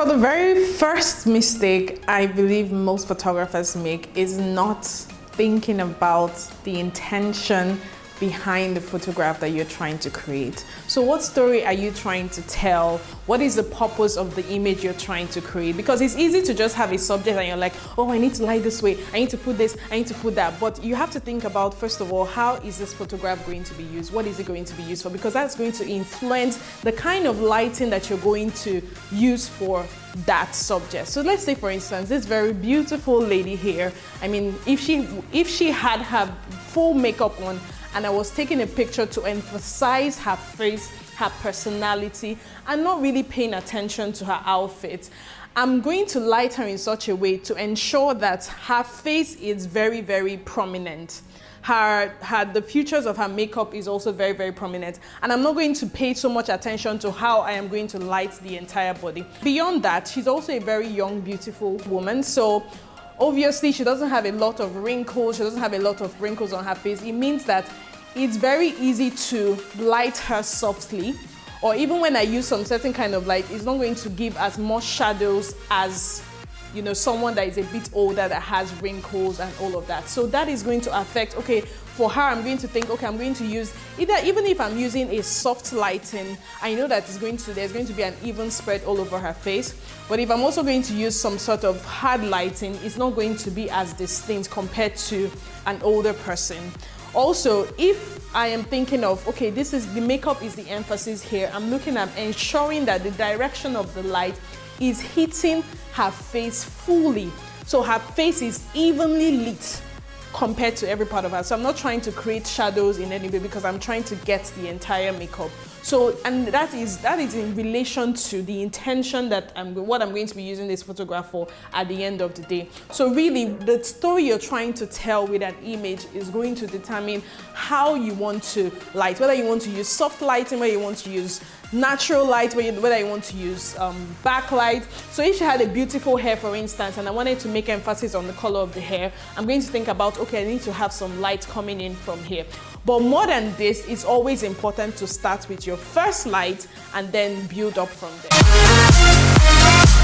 So the very first mistake I believe most photographers make is not thinking about the intention behind the photograph that you're trying to create. So what story are you trying to tell? What is the purpose of the image you're trying to create? Because it's easy to just have a subject and you're like, oh, I need to light this way, I need to put this, I need to put that. But you have to think about, first of all, how is this photograph going to be used? What is it going to be used for? Because that's going to influence the kind of lighting that you're going to use for that subject. So let's say, for instance, this very beautiful lady here, I mean, if she had her full makeup on, and I was taking a picture to emphasize her face, her personality, and not really paying attention to her outfit, I'm going to light her in such a way to ensure that her face is very, very prominent. The features of her makeup is also very, very prominent. And I'm not going to pay so much attention to how I am going to light the entire body. Beyond that, she's also a very young, beautiful woman. So obviously, she doesn't have a lot of wrinkles. She doesn't have a lot of wrinkles on her face. It means that it's very easy to light her softly, or even when I use some certain kind of light, it's not going to give as much shadows as, you know, someone that is a bit older that has wrinkles and all of that. So that is going to affect, okay, for her, I'm going to think, okay, I'm going to use even if I'm using a soft lighting, I know that there's going to be an even spread all over her face. But if I'm also going to use some sort of hard lighting, it's not going to be as distinct compared to an older person. Also, if I am thinking of, okay, the makeup is the emphasis here, I'm looking at ensuring that the direction of the light is hitting her face fully. So her face is evenly lit compared to every part of her. So I'm not trying to create shadows in any way because I'm trying to get the entire makeup. So, and that is in relation to the intention that what I'm going to be using this photograph for at the end of the day. So really, the story you're trying to tell with an image is going to determine how you want to light, whether you want to use soft lighting, whether you want to use natural light, whether you want to use backlight. So if she had a beautiful hair, for instance, and I wanted to make emphasis on the color of the hair, I'm going to think about, okay, I need to have some light coming in from here. But more than this, it's always important to start with your first light and then build up from there.